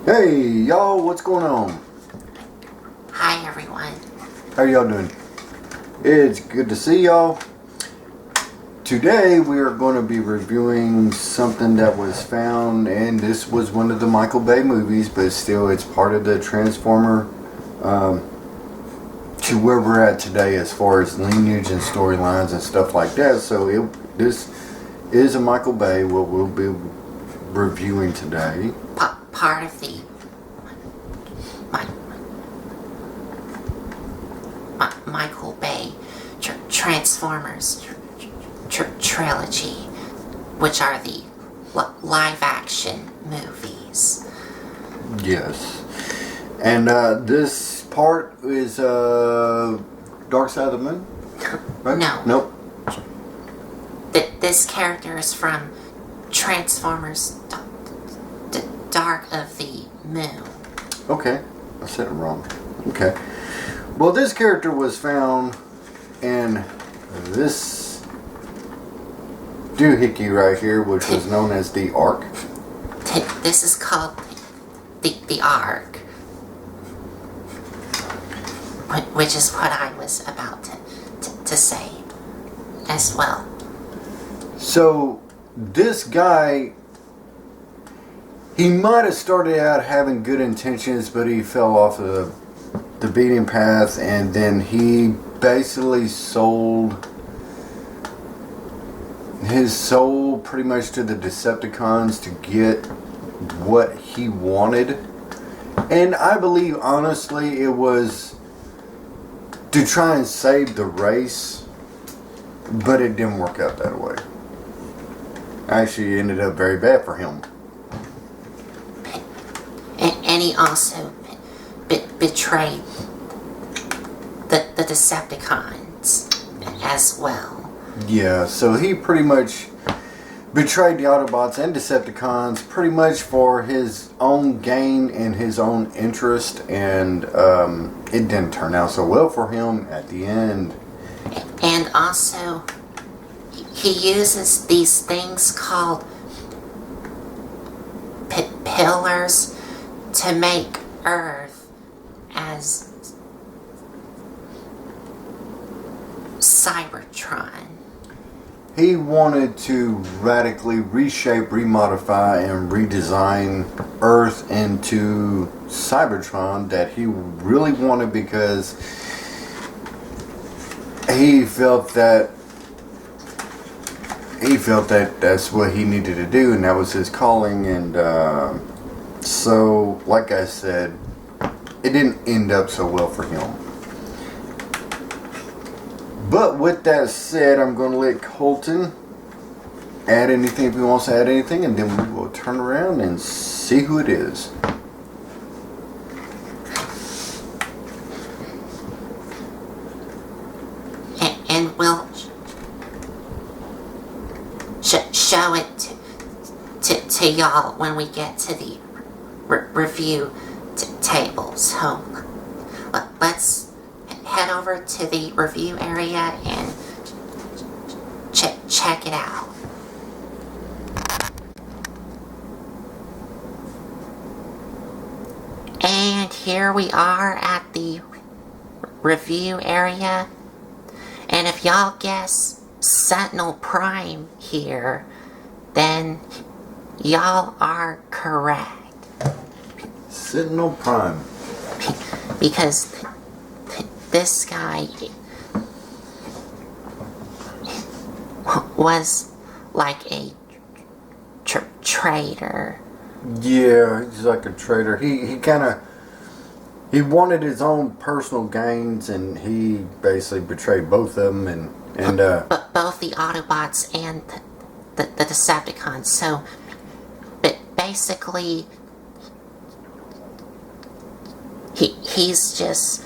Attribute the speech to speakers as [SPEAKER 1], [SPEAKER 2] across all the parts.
[SPEAKER 1] Hey, y'all, what's going on?
[SPEAKER 2] Hi, everyone.
[SPEAKER 1] How y'all doing? It's good to see y'all. Today we are going to be reviewing something that was found, and this was one of the Michael Bay movies, but still it's part of the Transformer to where we're at today as far as lineage and storylines and stuff like that. So this is a Michael Bay, what we'll be reviewing today.
[SPEAKER 2] Part of the Michael Bay Transformers trilogy, which are the live-action movies.
[SPEAKER 1] Yes. And this part is Dark Side of the Moon? Right?
[SPEAKER 2] No.
[SPEAKER 1] Nope.
[SPEAKER 2] This character is from Transformers Dark of the Moon.
[SPEAKER 1] Okay. I said it wrong. Okay. Well, this character was found in this doohickey right here, which was known as the Ark.
[SPEAKER 2] This is called the Ark, which is what I was about to say as well.
[SPEAKER 1] So, this guy, he might have started out having good intentions, but he fell off the beaten path, and then he basically sold his soul pretty much to the Decepticons to get what he wanted. And I believe, honestly, it was to try and save the race, but it didn't work out that way. Actually, it ended up very bad for him.
[SPEAKER 2] And he also betrayed the Decepticons as well.
[SPEAKER 1] Yeah, so he pretty much betrayed the Autobots and Decepticons pretty much for his own gain and his own interest, and it didn't turn out so well for him at the end.
[SPEAKER 2] And also, he uses these things called pillars to make Earth as Cybertron.
[SPEAKER 1] He wanted to radically reshape, remodify, and redesign Earth into Cybertron that he really wanted, because he felt that that's what he needed to do, and that was his calling. And so, like I said, it didn't end up so well for him. But with that said, I'm going to let Colton add anything if he wants to add anything, and then we will turn around and see who it is.
[SPEAKER 2] And we'll show it to y'all when we get to the review table. So let's head over to the review area and check it out. And here we are at the review area. And if y'all guess Sentinel Prime here, then y'all are correct.
[SPEAKER 1] Sentinel Prime.
[SPEAKER 2] Because this guy was like a traitor.
[SPEAKER 1] Yeah, he's like a traitor. He wanted his own personal gains, and he basically betrayed both of them, and
[SPEAKER 2] both the Autobots and the Decepticons. So, but basically, he's just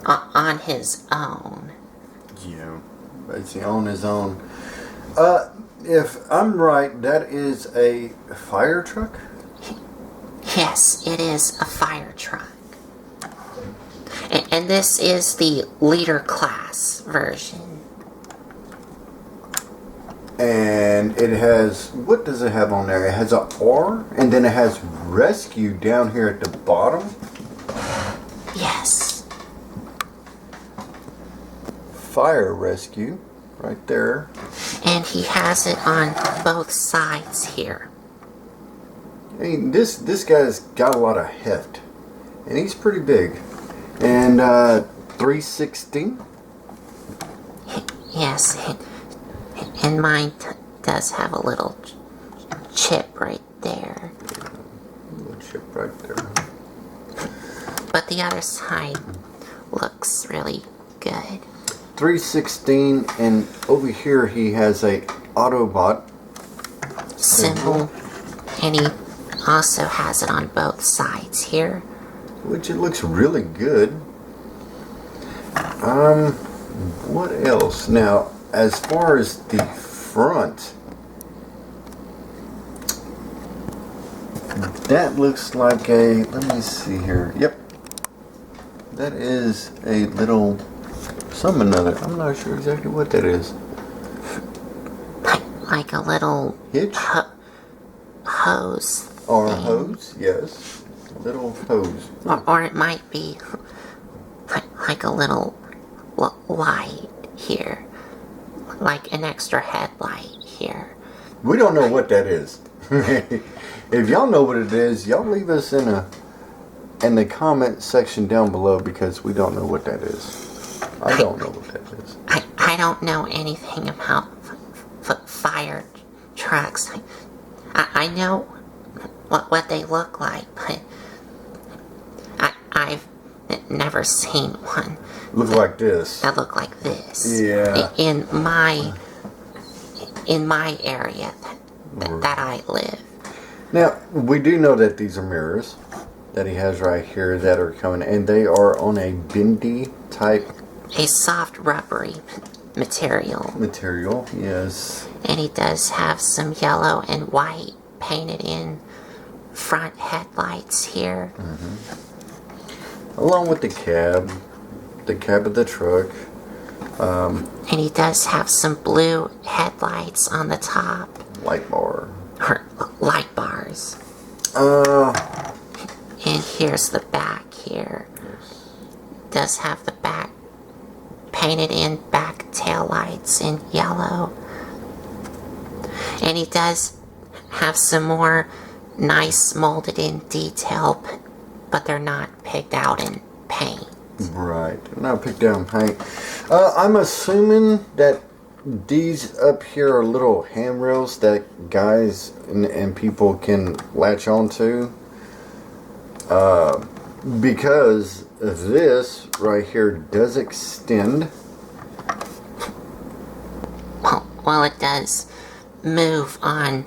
[SPEAKER 2] on his own.
[SPEAKER 1] Yeah, basically on his own. If I'm right, that is a fire truck?
[SPEAKER 2] Yes, it is a fire truck. And this is the leader class version.
[SPEAKER 1] And it has, what does it have on there? It has a R, and then it has rescue down here at the bottom.
[SPEAKER 2] Yes.
[SPEAKER 1] Fire rescue, right there.
[SPEAKER 2] And he has it on both sides here.
[SPEAKER 1] I mean, this guy's got a lot of heft, and he's pretty big. And 316.
[SPEAKER 2] Yes, and mine does have a little chip right there.
[SPEAKER 1] A little chip right there.
[SPEAKER 2] But the other side looks really good.
[SPEAKER 1] 316, and over here he has a Autobot
[SPEAKER 2] symbol, and he also has it on both sides here.
[SPEAKER 1] Which it looks really good. What else? Now, as far as the front, that looks like a, let me see here. Yep. That is a little some another. I'm not sure exactly what that is.
[SPEAKER 2] Like a little
[SPEAKER 1] hitch?
[SPEAKER 2] Hose.
[SPEAKER 1] Or a hose, yes. A little hose.
[SPEAKER 2] Or it might be like a little light here. Like an extra headlight here.
[SPEAKER 1] We don't know what that is. If y'all know what it is, y'all leave us in the comment section down below, because we don't know what that is. I don't know what that is.
[SPEAKER 2] I don't know anything about fire trucks. I know what they look like, but I've never seen one.
[SPEAKER 1] Look like this.
[SPEAKER 2] That look like this.
[SPEAKER 1] Yeah.
[SPEAKER 2] In my area that I live.
[SPEAKER 1] Now, we do know that these are mirrors that he has right here that are coming, and they are on a bendy type.
[SPEAKER 2] A soft rubbery material.
[SPEAKER 1] Material, yes.
[SPEAKER 2] And he does have some yellow and white painted in front headlights here.
[SPEAKER 1] Mm-hmm. Along with the cab of the truck.
[SPEAKER 2] And he does have some blue headlights on the top.
[SPEAKER 1] Light bar.
[SPEAKER 2] Or light bars. And here's the back here.
[SPEAKER 1] Yes.
[SPEAKER 2] Does have the back painted in back tail lights in yellow. And he does have some more nice molded in detail, but they're not picked out in paint.
[SPEAKER 1] Right, not picked out in paint. I'm assuming that these up here are little handrails that guys and people can latch onto. Because this right here does extend.
[SPEAKER 2] Well, it does move on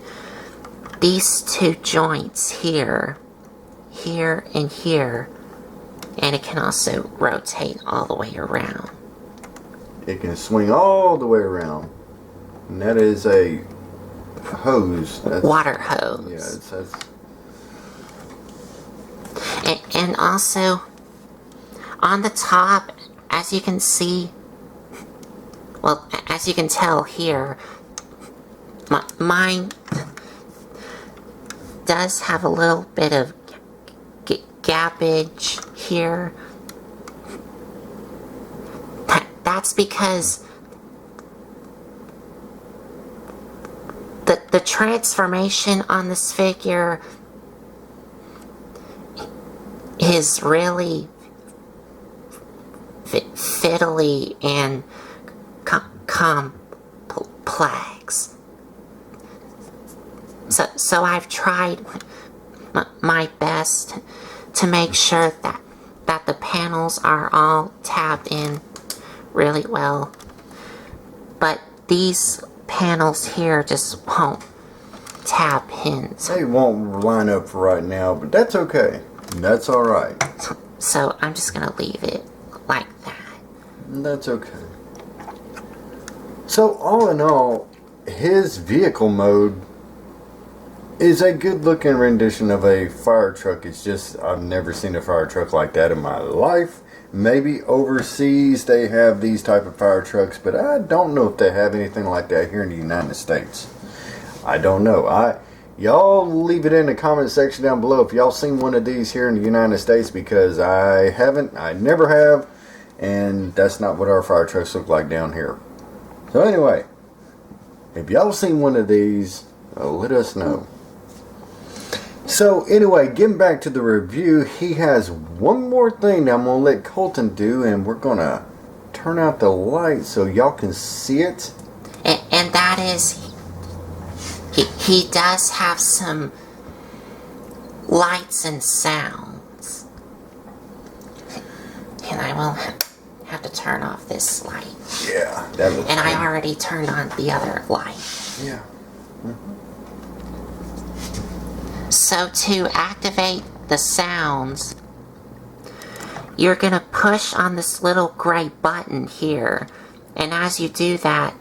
[SPEAKER 2] these two joints here, and here, and it can also rotate all the way around.
[SPEAKER 1] It can swing all the way around, and that is a hose.
[SPEAKER 2] Water hose.
[SPEAKER 1] Yeah, that's.
[SPEAKER 2] And also, on the top, as you can see, well, as you can tell here, mine does have a little bit of gappage here. That's because the transformation on this figure is really fiddly and complex. So I've tried my best to make sure that the panels are all tabbed in really well. But these panels here just won't tab in.
[SPEAKER 1] They won't line up for right now, but that's okay. That's alright.
[SPEAKER 2] So I'm just gonna leave it like that.
[SPEAKER 1] That's okay. So all in all, his vehicle mode is a good looking rendition of a fire truck. It's just, I've never seen a fire truck like that in my life. Maybe overseas they have these type of fire trucks, but I don't know if they have anything like that here in the United States. I don't know. Y'all leave it in the comment section down below if y'all seen one of these here in the United States, because I haven't. I never have, and that's not what our fire trucks look like down here. So anyway, if y'all seen one of these, let us know. So anyway, getting back to the review, he has one more thing that I'm going to let Colton do, and we're going to turn out the light so y'all can see it.
[SPEAKER 2] And that is, he does have some lights and sounds. And I will have to turn off this light.
[SPEAKER 1] Yeah, that was.
[SPEAKER 2] And I already turned on the other light.
[SPEAKER 1] Yeah.
[SPEAKER 2] So to activate the sounds, you're going to push on this little gray button here. And as you do that,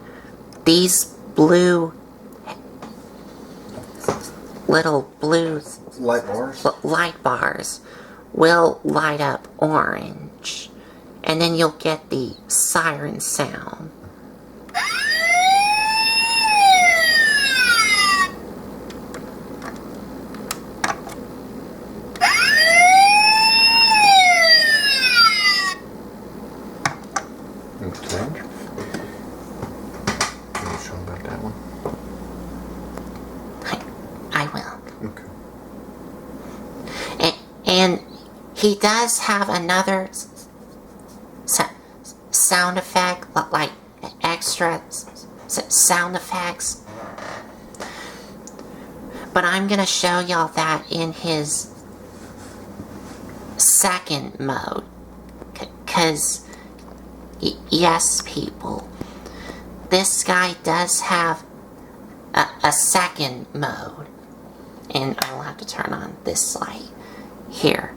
[SPEAKER 2] these little blue light bars will light up orange. And then you'll get the siren sound. I will.
[SPEAKER 1] Okay.
[SPEAKER 2] And he does have another sound effect, like extra sound effects. But I'm going to show y'all that in his second mode. Because, yes, people, this guy does have a second mode. And I'll have to turn on this light here.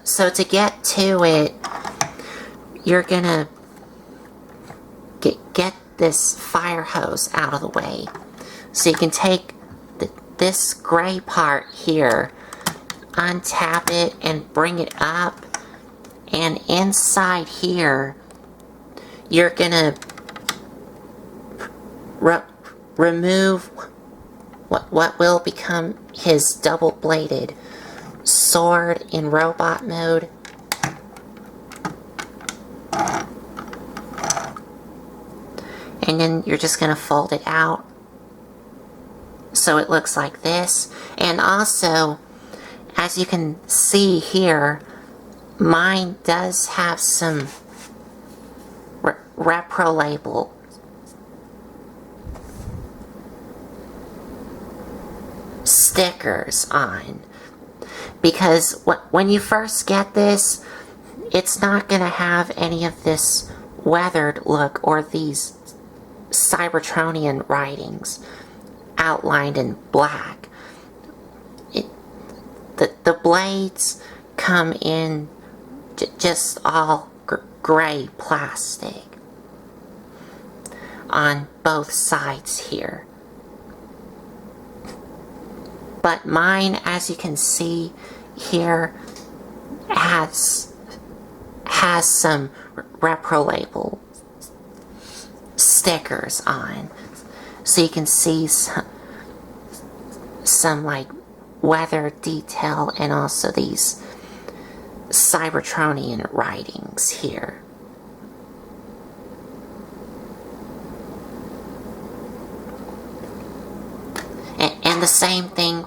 [SPEAKER 2] So to get to it, you're gonna get this fire hose out of the way. So you can take this gray part here, untap it and bring it up, and inside here you're gonna remove what will become his double-bladed sword in robot mode. And then you're just gonna fold it out so it looks like this. And also, as you can see here, mine does have some repro label stickers on, because when you first get this, it's not going to have any of this weathered look or these Cybertronian writings outlined in black. The blades come in just all gray plastic on both sides here. But mine, as you can see here, has some repro label stickers on, so you can see some like weather detail and also these Cybertronian writings here. And the same thing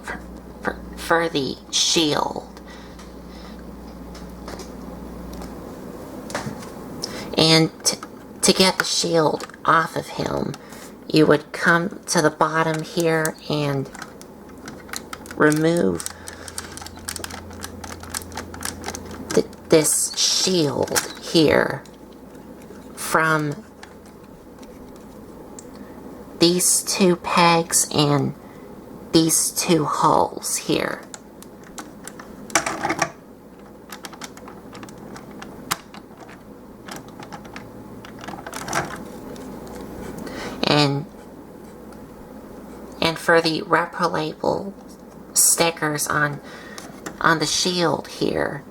[SPEAKER 2] for the shield. And to get the shield off of him, you would come to the bottom here and remove this shield here from these two pegs and these two holes here. And for the repro label stickers on the shield here.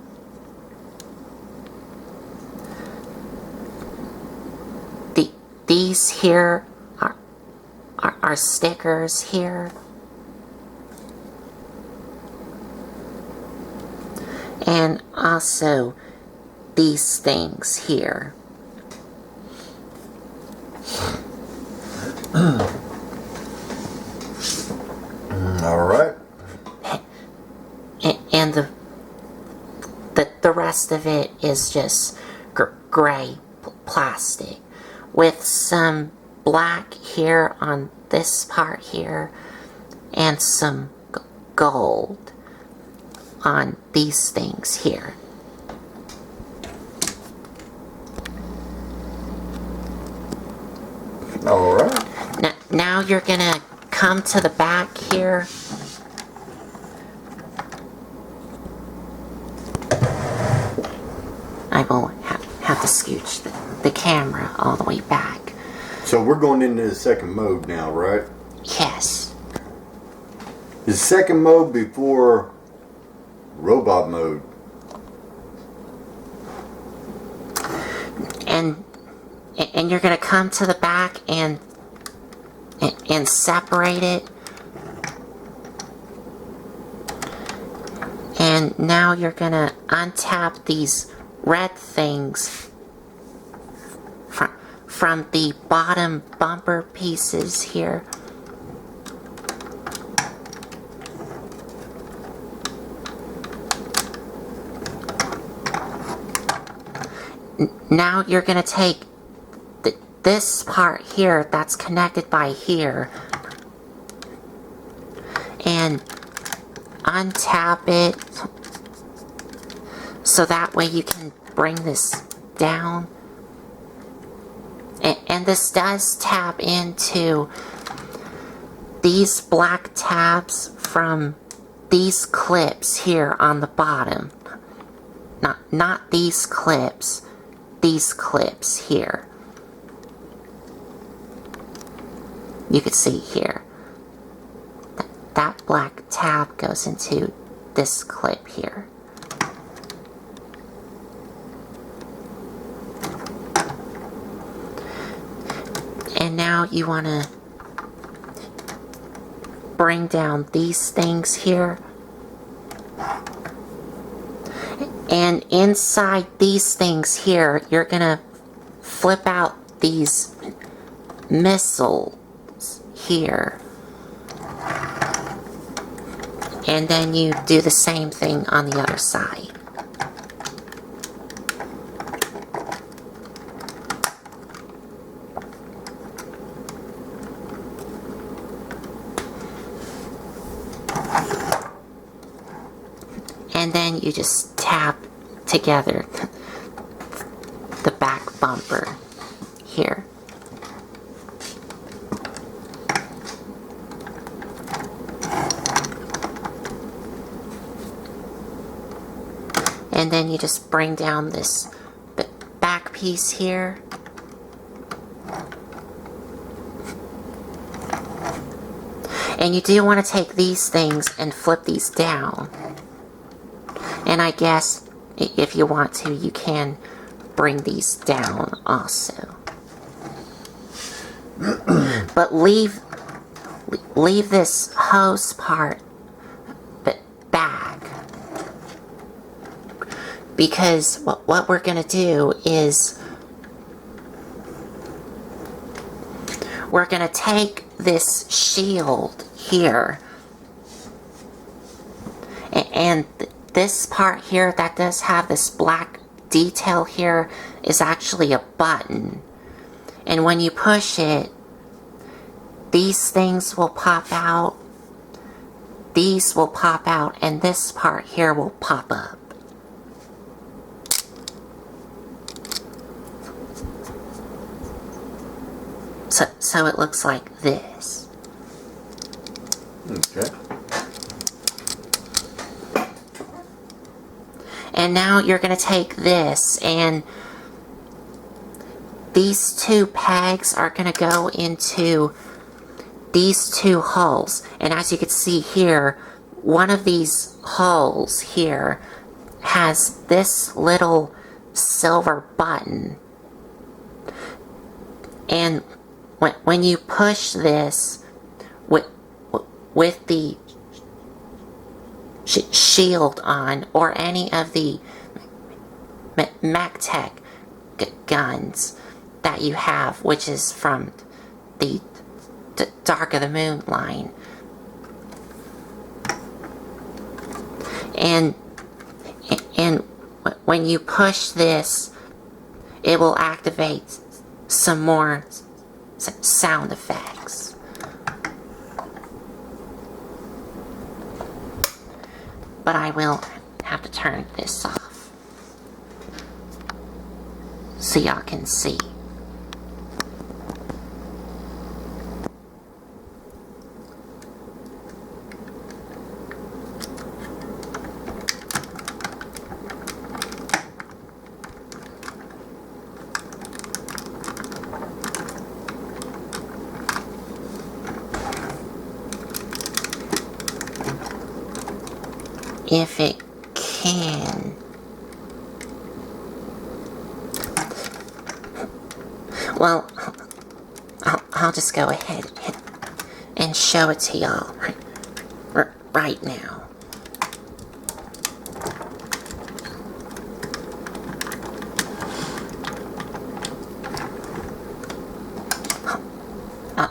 [SPEAKER 2] These here are stickers here. And also these things here.
[SPEAKER 1] All right.
[SPEAKER 2] And the rest of it is just gray plastic with some black here on this part here and some gold on these things here.
[SPEAKER 1] All right.
[SPEAKER 2] Now you're gonna come to the back here. I will have to scooch the camera all the way back.
[SPEAKER 1] So we're going into the second mode now, right?
[SPEAKER 2] Yes.
[SPEAKER 1] The second mode before robot mode.
[SPEAKER 2] And you're gonna come to the back and separate it. And now you're gonna untap these red things from the bottom bumper pieces here. Now you're gonna take this part here that's connected by here and untap it so that way you can bring this down. And this does tap into these black tabs from these clips here on the bottom. Not these clips here. You can see here. That black tab goes into this clip here. And now you want to bring down these things here. And inside these things here, you're going to flip out these missiles here. And then you do the same thing on the other side. And then you just tap together the back bumper here. And then you just bring down this back piece here. And you do want to take these things and flip these down. And I guess if you want to, you can bring these down also. But leave this hose part back. Because what we're going to do is we're going to take this shield here and this part here that does have this black detail here is actually a button. And when you push it, these things will pop out, these will pop out, and this part here will pop up. So it looks like this.
[SPEAKER 1] Okay.
[SPEAKER 2] And now you're going to take this, and these two pegs are going to go into these two holes. And as you can see here, one of these holes here has this little silver button. And when you push this with the shield on, or any of the MacTech guns that you have, which is from the Dark of the Moon line, and when you push this, it will activate some more sound effects. But I will have to turn this off so y'all can see. If it can. Well, I'll just go ahead and show it to y'all right now.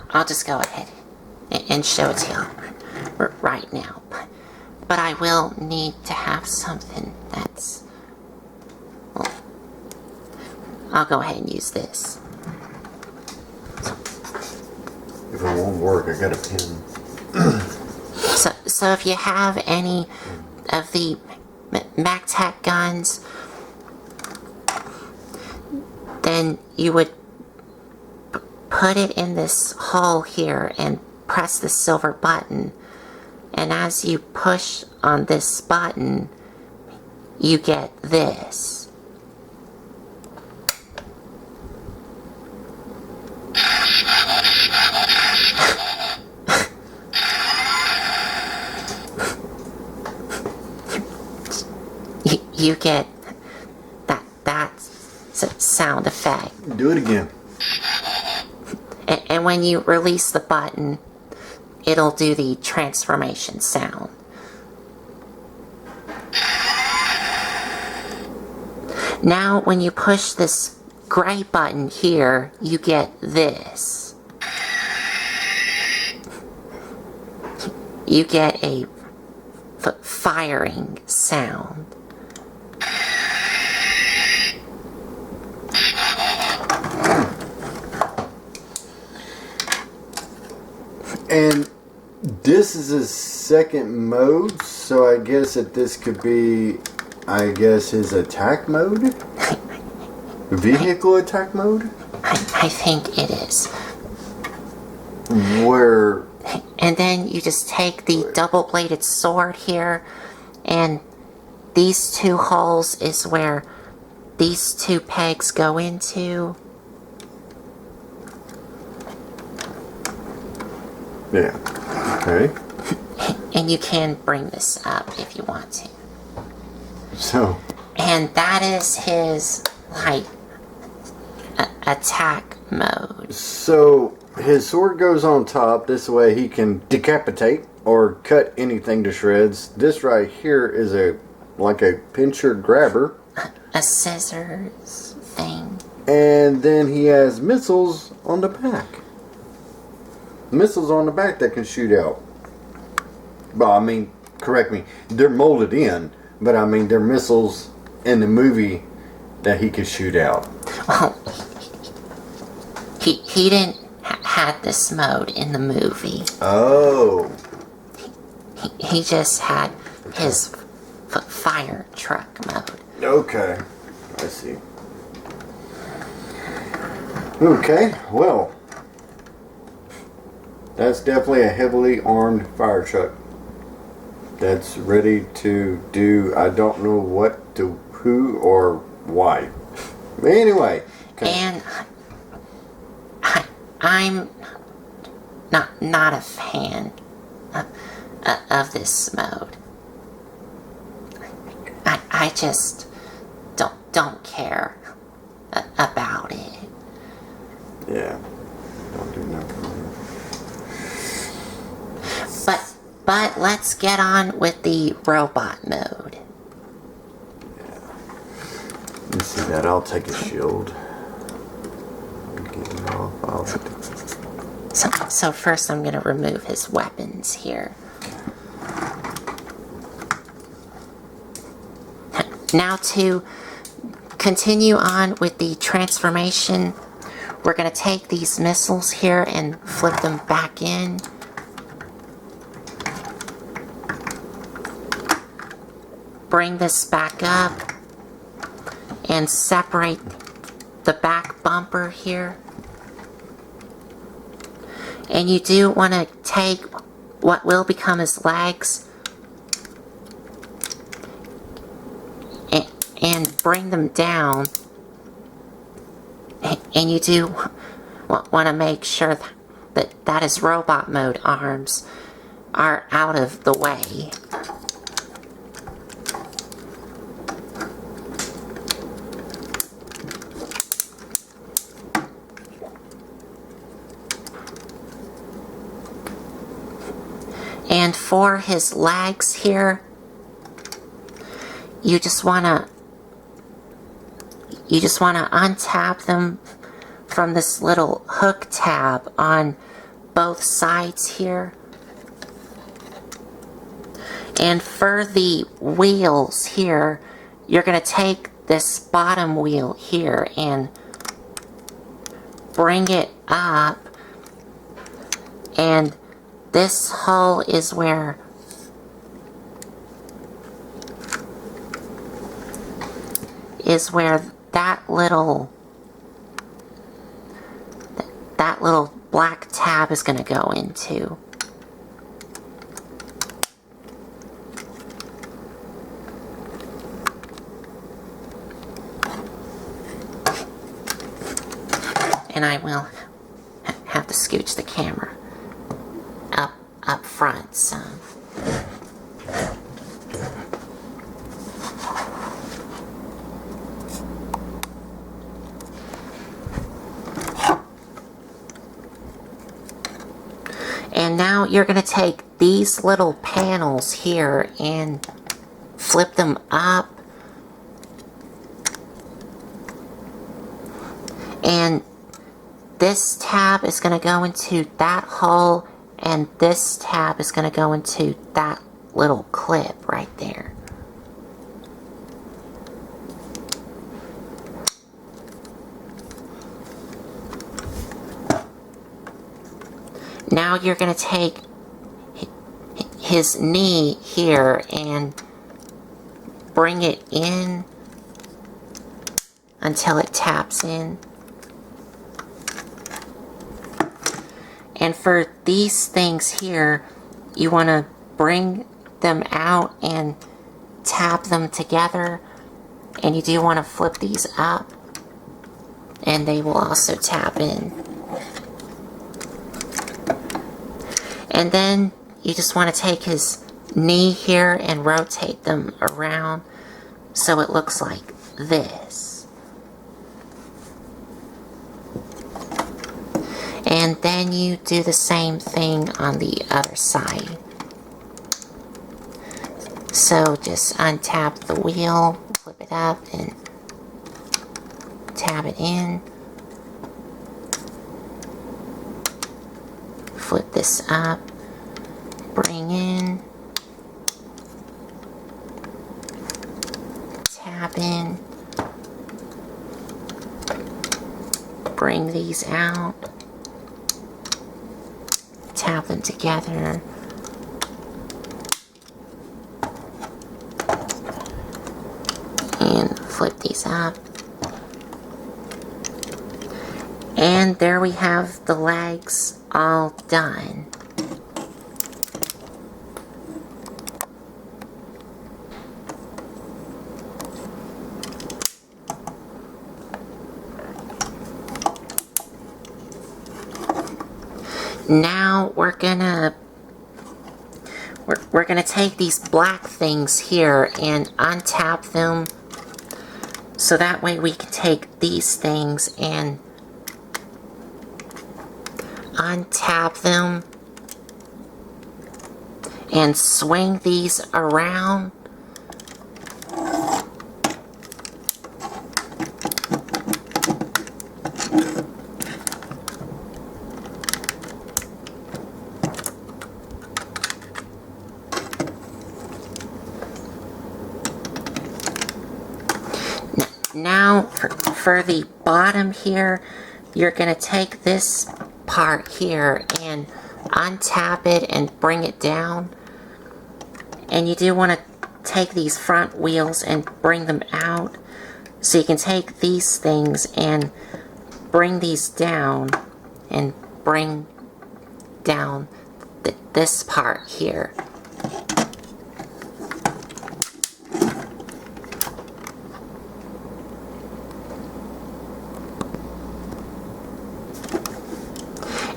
[SPEAKER 2] I'll just go ahead and show it to y'all right now. But I will need to have something that's... Well, I'll go ahead and use this.
[SPEAKER 1] If it won't work, I got a pen.
[SPEAKER 2] So if you have any of the MacTech guns, then you would put it in this hole here and press the silver button. And as you push on this button, you get this. You get that sound effect.
[SPEAKER 1] Do it again.
[SPEAKER 2] And when you release the button, it'll do the transformation sound. Now, when you push this gray button here, you get this. You get a firing sound.
[SPEAKER 1] And this is a second mode, so I guess that this could be, his attack mode? Vehicle attack mode?
[SPEAKER 2] I think it is.
[SPEAKER 1] Where...
[SPEAKER 2] And then you just take the double-bladed sword here, and these two holes is where these two pegs go into.
[SPEAKER 1] Yeah. Okay.
[SPEAKER 2] And you can bring this up if you want to.
[SPEAKER 1] So.
[SPEAKER 2] And that is his, like, attack mode.
[SPEAKER 1] So, his sword goes on top. This way he can decapitate or cut anything to shreds. This right here is like a pincher grabber.
[SPEAKER 2] A scissors thing.
[SPEAKER 1] And then he has missiles on the back. Missiles on the back that can shoot out. Well, I mean, correct me. They're molded in, but I mean, they're missiles in the movie that he could shoot out.
[SPEAKER 2] Well, he didn't had this mode in the movie.
[SPEAKER 1] Oh.
[SPEAKER 2] He just had his fire truck mode.
[SPEAKER 1] Okay. I see. Okay, well. That's definitely a heavily armed fire truck that's ready to do, I don't know what to who or why. But anyway. Okay.
[SPEAKER 2] And I'm not a fan of this mode. I just don't care about it.
[SPEAKER 1] Yeah. Don't do nothing.
[SPEAKER 2] But let's get on with the robot mode.
[SPEAKER 1] Let me see that. I'll take a shield. Get it off.
[SPEAKER 2] So first I'm going to remove his weapons here. Now to continue on with the transformation, we're going to take these missiles here and flip them back in. Bring this back up and separate the back bumper here. And you do want to take what will become his legs and bring them down. And you do want to make sure that his robot mode arms are out of the way. And for his legs here, you just wanna untap them from this little hook tab on both sides here. And for the wheels here, you're gonna take this bottom wheel here and bring it up, and this hole is where that little black tab is going to go into. And I will have to scooch the camera up front some. And now you're going to take these little panels here and flip them up. And this tab is going to go into that hole, and this tab is going to go into that little clip right there. Now you're going to take his knee here and bring it in until it taps in. And for these things here, you want to bring them out and tap them together. And you do want to flip these up, and they will also tap in. And then you just want to take his knee here and rotate them around so it looks like this. And then you do the same thing on the other side. So just untap the wheel, flip it up, and tab it in. Flip this up, bring in, tab in, bring these out, tap them together, and flip these up. And there we have the legs all done. Now we're we're going to take these black things here and untap them. So that way we can take these things and untap them and swing these around. Now for the bottom here, you're going to take this part here and untap it and bring it down. And you do want to take these front wheels and bring them out. So you can take these things and bring these down and bring down this part here.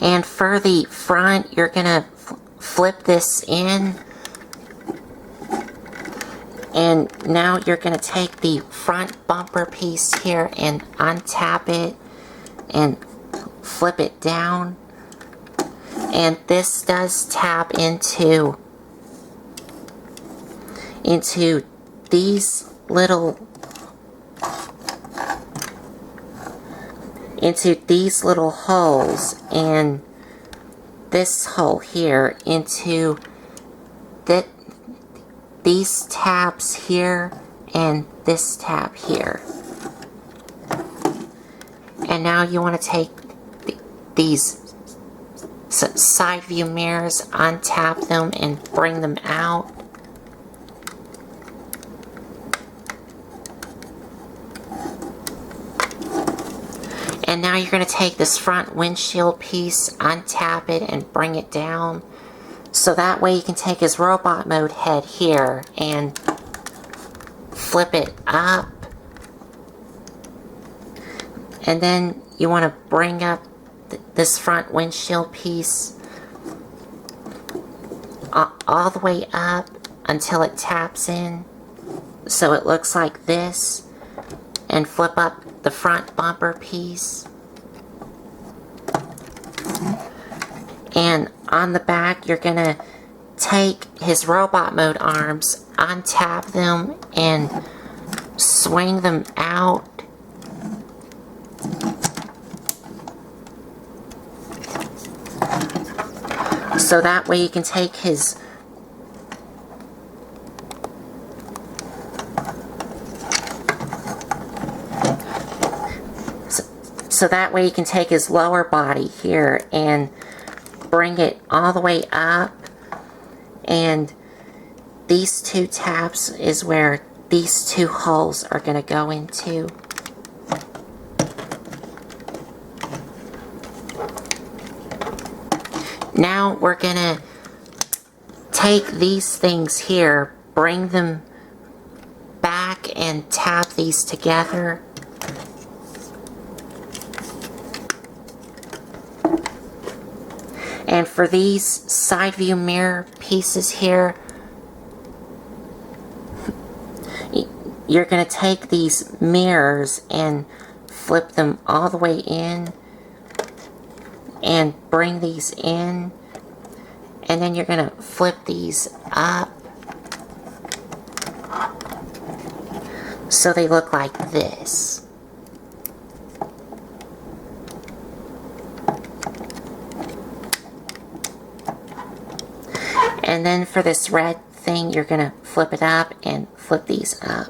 [SPEAKER 2] And for the front, you're going to flip this in. And now you're going to take the front bumper piece here and untap it and flip it down. And this does tap into these little holes, and this hole here into these tabs here and this tab here. And now you want to take these side view mirrors, untap them and bring them out. And now you're going to take this front windshield piece, untap it, and bring it down. So that way you can take his robot mode head here and flip it up. And then you want to bring up this front windshield piece all the way up until it taps in. So it looks like this. And flip up the front bumper piece. And on the back, you're going to take his robot mode arms, untap them, and swing them out. So that way you can take his lower body here and bring it all the way up. And these two tabs is where these two holes are going to go into. Now we're going to take these things here, bring them back and tap these together. And for these side view mirror pieces here, you're going to take these mirrors and flip them all the way in and bring these in. And then you're going to flip these up so they look like this. And then for this red thing, you're going to flip it up and flip these up.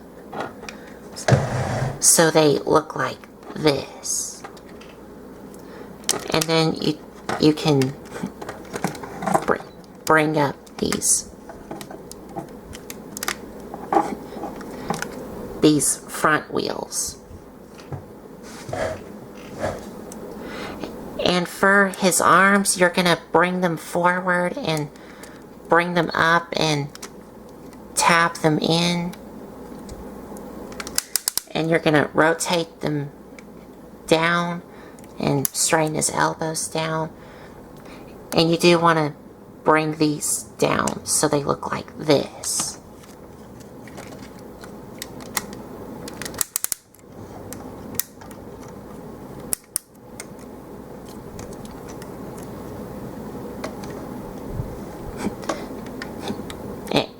[SPEAKER 2] So they look like this. And then you can bring up these front wheels. And for his arms, you're going to bring them forward and bring them up and tap them in. And you're going to rotate them down and straighten his elbows down. And you do want to bring these down so they look like this.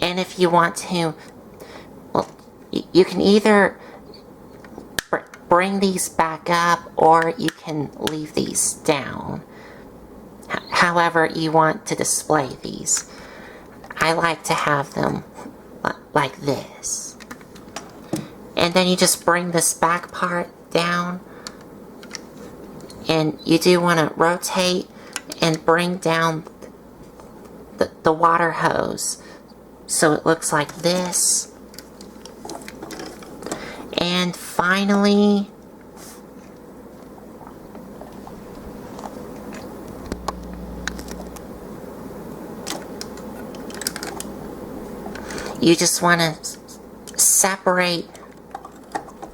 [SPEAKER 2] And if you want to, well, you can either bring these back up or you can leave these down. However you want to display these. I like to have them like this. And then you just bring this back part down. And you do want to rotate and bring down the water hose so it looks like this. And finally, you just want to separate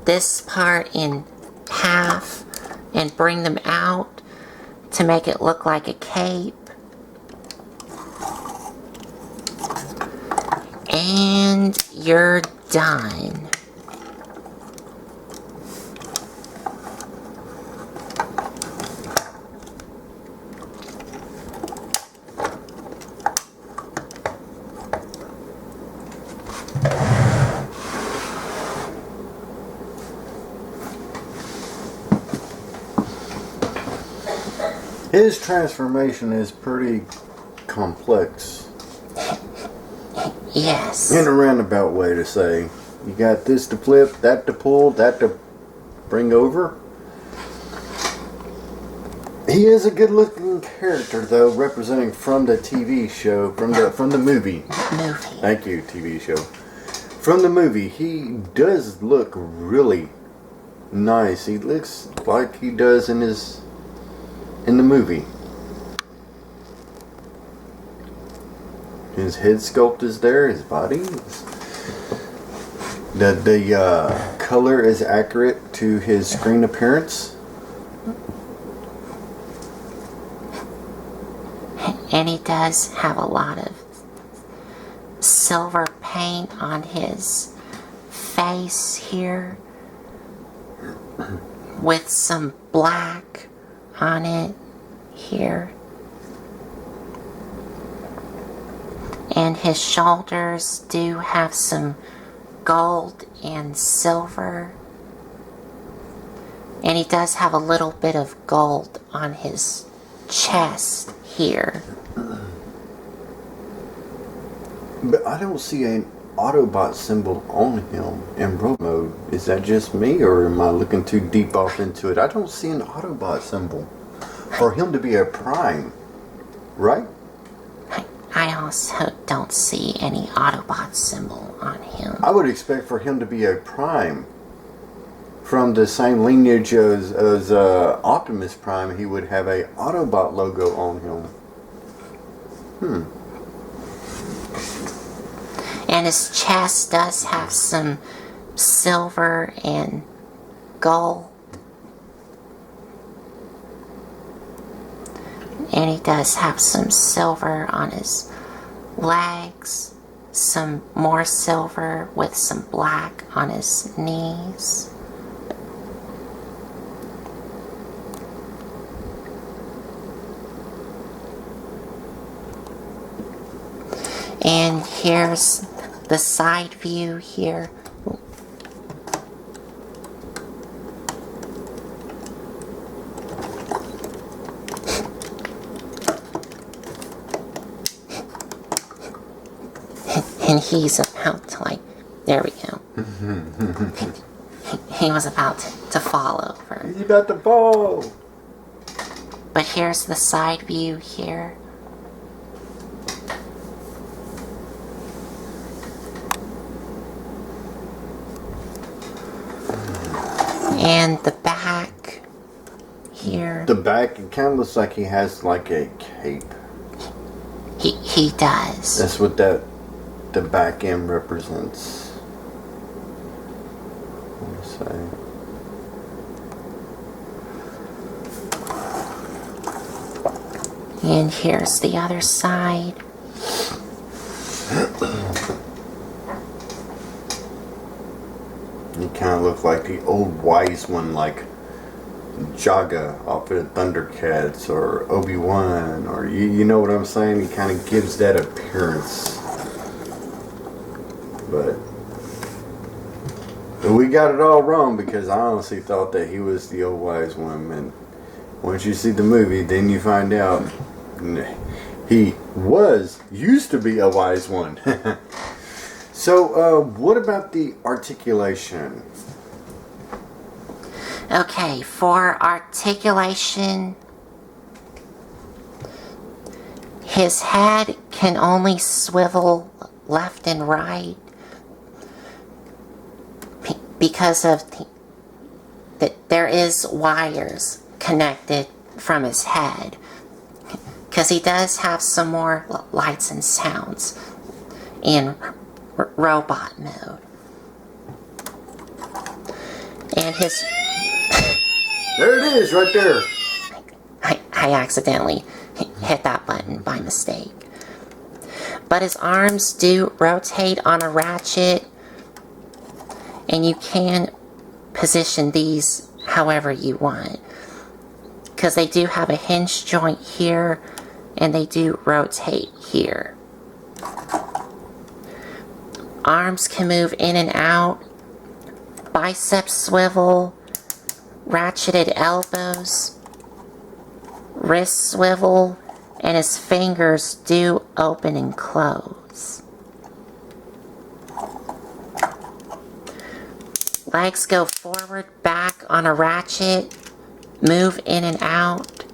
[SPEAKER 2] this part in half and bring them out to make it look like a cape. And you're done.
[SPEAKER 1] His transformation is pretty complex.
[SPEAKER 2] Yes.
[SPEAKER 1] In a roundabout way to say. You got this to flip, that to pull, that to bring over. He is a good looking character though, representing from the TV show, from the movie. Thank you, TV show. From the movie, he does look really nice. He looks like he does in the movie. His head sculpt is there, his body. The color is accurate to his screen appearance.
[SPEAKER 2] And he does have a lot of silver paint on his face here with some black on it here. And his shoulders do have some gold and silver. And he does have a little bit of gold on his chest here.
[SPEAKER 1] But I don't see an Autobot symbol on him in Rogue mode. Is that just me, or am I looking too deep off into it? I don't see an Autobot symbol for him to be a Prime, right?
[SPEAKER 2] I also don't see any Autobot symbol on him.
[SPEAKER 1] I would expect for him to be a Prime. From the same lineage as Optimus Prime, he would have a Autobot logo on him.
[SPEAKER 2] And his chest does have some silver and gold. And he does have some silver on his legs. Some more silver with some black on his knees. And here's the side view here. And he's about to there we go. He was about to fall over.
[SPEAKER 1] He's about to fall.
[SPEAKER 2] But here's the side view here. And the back here.
[SPEAKER 1] The back, it kind of looks like he has like a cape.
[SPEAKER 2] He does.
[SPEAKER 1] That's what the back end represents. Let's say.
[SPEAKER 2] And here's the other side.
[SPEAKER 1] You kind of look like the old wise one, like Jaga off of Thundercats, or Obi-Wan, or you know what I'm saying? He kind of gives that appearance. But we got it all wrong, because I honestly thought that he was the old wise one. And once you see the movie, then you find out he used to be a wise one. So, what about the articulation?
[SPEAKER 2] Okay, for articulation, his head can only swivel left and right because of there is wires connected from his head, because he does have some more lights and sounds in robot mode. And his...
[SPEAKER 1] There it is, right there.
[SPEAKER 2] I accidentally hit that button by mistake. But his arms do rotate on a ratchet, and you can position these however you want, because they do have a hinge joint here, and they do rotate here. Arms can move in and out, bicep swivel, ratcheted elbows, wrist swivel, and his fingers do open and close. Legs go forward, back on a ratchet, move in and out.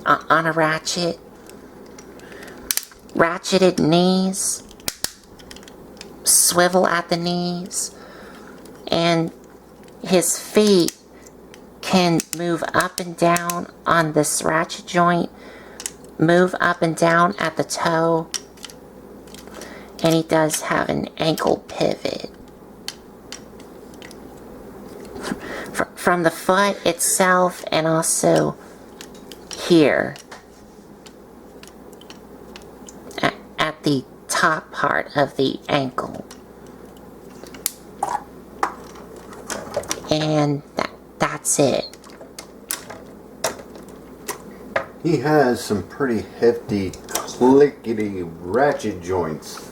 [SPEAKER 2] On a ratchet. Ratcheted knees, swivel at the knees, and his feet can move up and down on this ratchet joint, move up and down at the toe, and he does have an ankle pivot. From the foot itself, and also here at the top part of the ankle. And that's it.
[SPEAKER 1] He has some pretty hefty, clickety ratchet joints.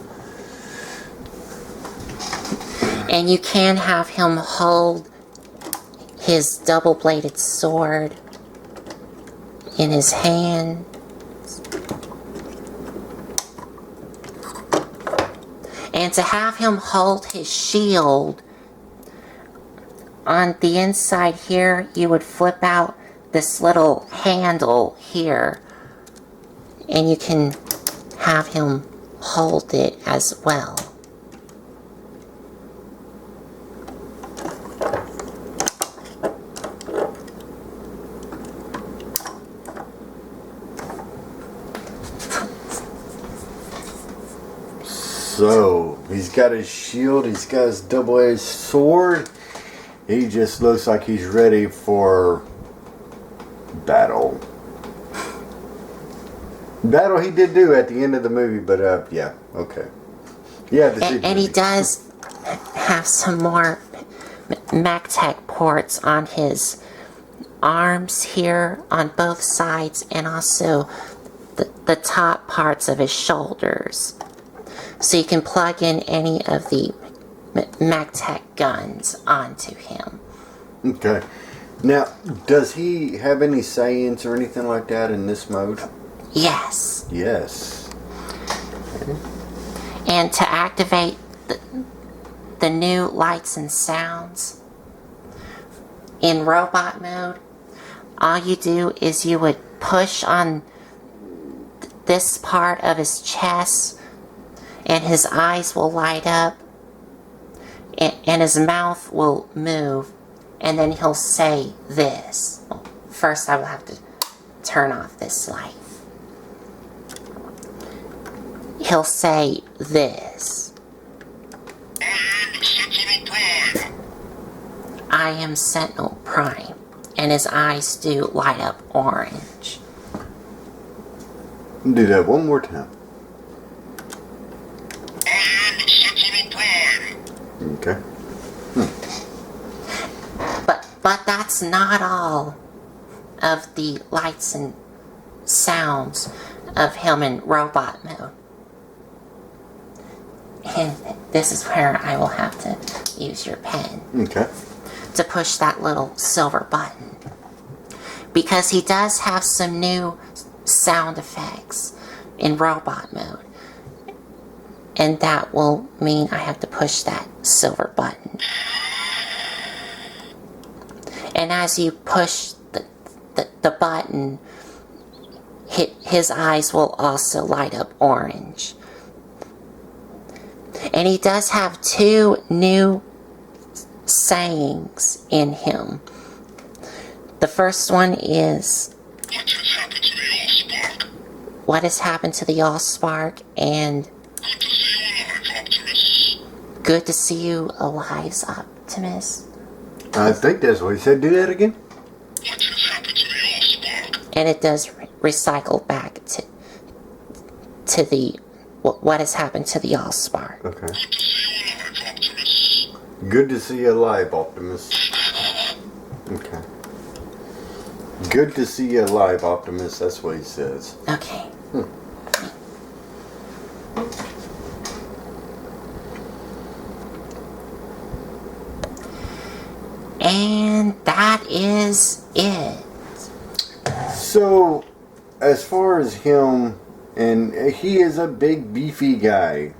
[SPEAKER 2] And you can have him hold his double-bladed sword in his hand. And to have him hold his shield, on the inside here, you would flip out this little handle here, and you can have him hold it as well.
[SPEAKER 1] So, he's got his shield, he's got his double-edged sword. He just looks like he's ready for battle. Battle he did do at the end of the movie, but yeah, okay. Yeah,
[SPEAKER 2] and he does have some more MacTech ports on his arms here on both sides, and also the top parts of his shoulders. So you can plug in any of the MacTech guns onto him.
[SPEAKER 1] Okay. Now, does he have any science or anything like that in this mode?
[SPEAKER 2] Yes.
[SPEAKER 1] Yes. Okay.
[SPEAKER 2] And to activate the new lights and sounds in robot mode, all you do is you would push on this part of his chest, and his eyes will light up, and his mouth will move, and then he'll say this. First, I will have to turn off this light. He'll say this. I am Sentinel Prime, and his eyes do light up orange.
[SPEAKER 1] Do that one more time.
[SPEAKER 3] I am Sentinel Prime.
[SPEAKER 1] Okay.
[SPEAKER 2] But that's not all of the lights and sounds of him in robot mode. And this is where I will have to use your pen.
[SPEAKER 1] Okay.
[SPEAKER 2] To push that little silver button. Because he does have some new sound effects in robot mode. And that will mean I have to push that silver button. And as you push the button, his eyes will also light up orange. And he does have 2 new sayings in him. The first one is, what has happened to the Allspark? And good to see you alive, Optimus.
[SPEAKER 1] I think that's what he said. Do that again.
[SPEAKER 2] And it does recycle back to the what has happened to the Allspark.
[SPEAKER 1] Okay. Good to see you alive, Optimus. Okay. Good to see you alive, Optimus. That's what he says.
[SPEAKER 2] Okay. And that is it.
[SPEAKER 1] So, as far as him, and he is a big beefy guy.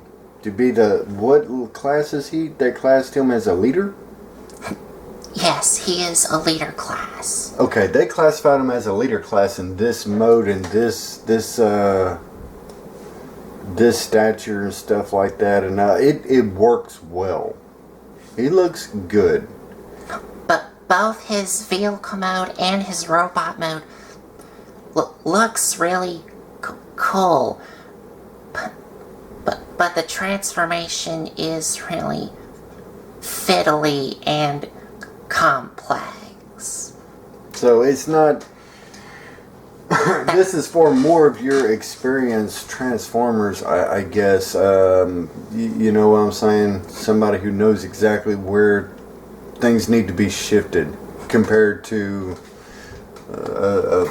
[SPEAKER 1] To be what class is he? They classed him as a leader?
[SPEAKER 2] Yes, he is a leader class.
[SPEAKER 1] Okay, they classified him as a leader class in this mode and this stature and stuff like that, and it works well. He looks good.
[SPEAKER 2] But both his vehicle mode and his robot mode looks really cool. But the transformation is really fiddly and complex.
[SPEAKER 1] So it's not... This is for more of your experienced Transformers, I guess. You know what I'm saying? Somebody who knows exactly where things need to be shifted compared to a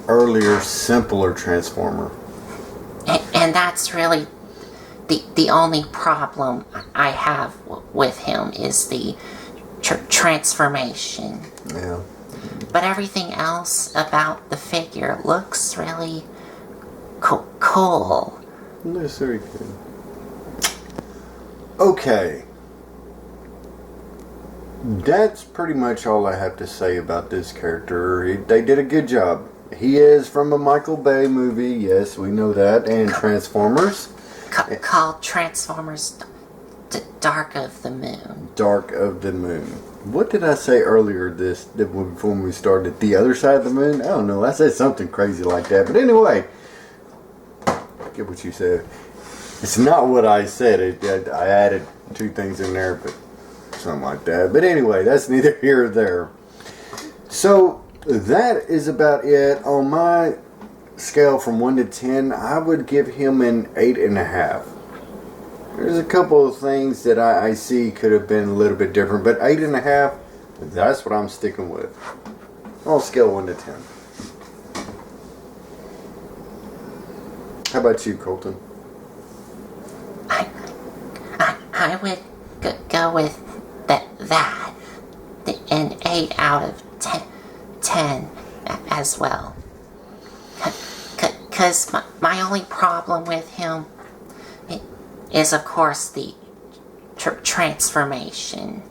[SPEAKER 1] earlier, simpler Transformer.
[SPEAKER 2] And that's really the only problem I have with him is the transformation.
[SPEAKER 1] Yeah.
[SPEAKER 2] But everything else about the figure looks really cool.
[SPEAKER 1] That's very good. Okay. That's pretty much all I have to say about this character. They did a good job. He is from a Michael Bay movie, yes, we know that, and Transformers.
[SPEAKER 2] Called Transformers Dark of the Moon.
[SPEAKER 1] Dark of the Moon. What did I say earlier before we started? The other side of the moon? I don't know. I said something crazy like that. But anyway, I get what you said. It's not what I said. I added 2 things in there, but something like that. But anyway, that's neither here or there. So that is about it. On my scale from 1 to 10, I would give him an 8.5. There's a couple of things that I see could have been a little bit different, but 8.5, that's what I'm sticking with. On scale 1 to 10. How about you, Colton?
[SPEAKER 2] I would go with that. An 8 out of 10 as well. Because my only problem with him is, of course, the transformation.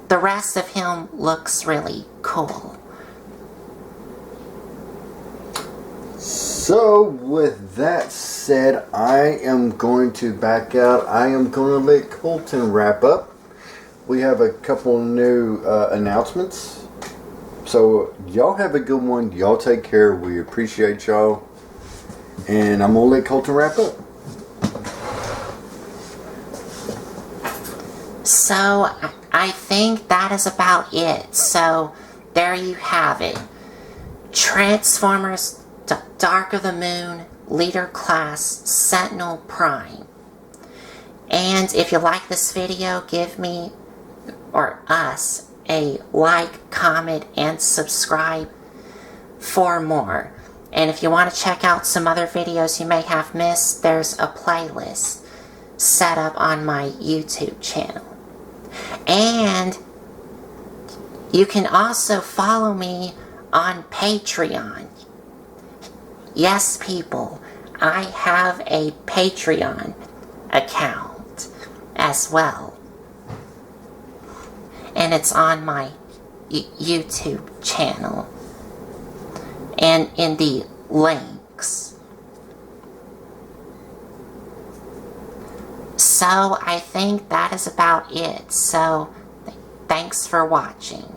[SPEAKER 2] The rest of him looks really cool.
[SPEAKER 1] So, with that said, I am going to back out. I am going to let Colton wrap up. We have a couple new announcements. So, y'all have a good one. Y'all take care. We appreciate y'all. And I'm going to let Colton wrap up.
[SPEAKER 2] So, I think that is about it. So, there you have it. Transformers Dark of the Moon Leader Class Sentinel Prime. And if you like this video, give me or us a like, comment, and subscribe for more. And if you want to check out some other videos you may have missed, there's a playlist set up on my YouTube channel. And you can also follow me on Patreon. Yes, people, I have a Patreon account as well. And it's on my YouTube channel. And in the links. So I think that is about it. So thanks for watching.